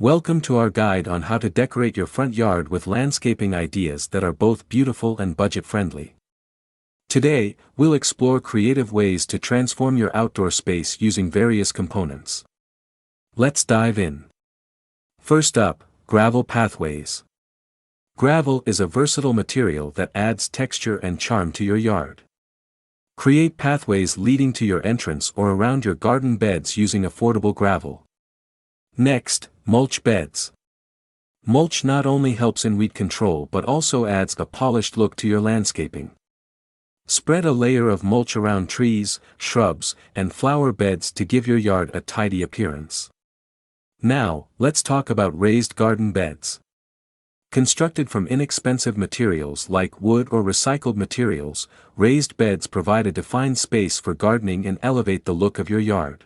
Welcome to our guide on how to decorate your front yard with landscaping ideas that are both beautiful and budget-friendly. Today, we'll explore creative ways to transform your outdoor space using various components. Let's dive in. First up, gravel pathways. Gravel is a versatile material that adds texture and charm to your yard. Create pathways leading to your entrance or around your garden beds using affordable gravel. Next, mulch beds. Mulch not only helps in weed control but also adds a polished look to your landscaping. Spread a layer of mulch around trees, shrubs, and flower beds to give your yard a tidy appearance. Now, let's talk about raised garden beds. Constructed from inexpensive materials like wood or recycled materials, raised beds provide a defined space for gardening and elevate the look of your yard.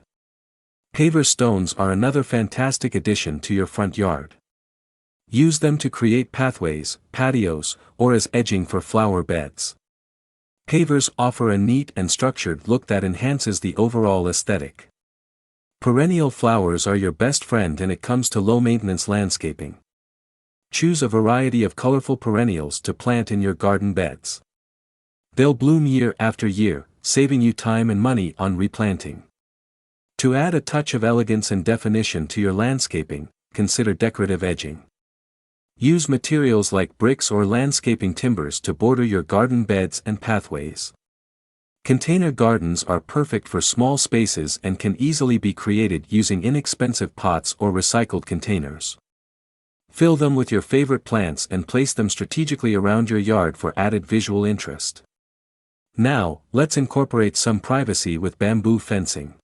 Paver stones are another fantastic addition to your front yard. Use them to create pathways, patios, or as edging for flower beds. Pavers offer a neat and structured look that enhances the overall aesthetic. Perennial flowers are your best friend when it comes to low-maintenance landscaping. Choose a variety of colorful perennials to plant in your garden beds. They'll bloom year after year, saving you time and money on replanting. To add a touch of elegance and definition to your landscaping, consider decorative edging. Use materials like bricks or landscaping timbers to border your garden beds and pathways. Container gardens are perfect for small spaces and can easily be created using inexpensive pots or recycled containers. Fill them with your favorite plants and place them strategically around your yard for added visual interest. Now, let's incorporate some privacy with bamboo fencing.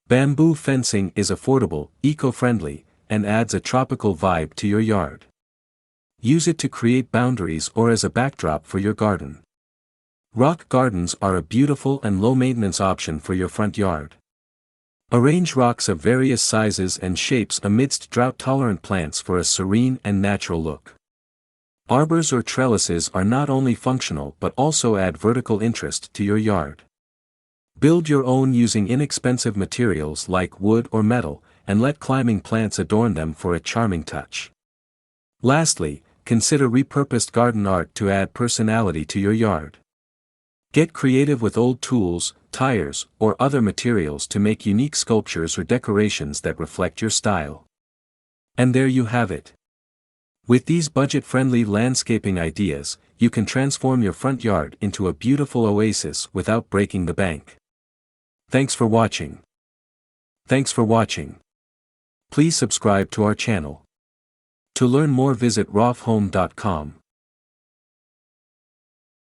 Bamboo fencing is affordable, eco-friendly, and adds a tropical vibe to your yard. Use it to create boundaries or as a backdrop for your garden. Rock gardens are a beautiful and low-maintenance option for your front yard. Arrange rocks of various sizes and shapes amidst drought-tolerant plants for a serene and natural look. Arbors or trellises are not only functional but also add vertical interest to your yard. Build your own using inexpensive materials like wood or metal, and let climbing plants adorn them for a charming touch. Lastly, consider repurposed garden art to add personality to your yard. Get creative with old tools, tires, or other materials to make unique sculptures or decorations that reflect your style. And there you have it. With these budget-friendly landscaping ideas, you can transform your front yard into a beautiful oasis without breaking the bank. Thanks for watching. Please subscribe to our channel. To learn more, visit rofhome.com.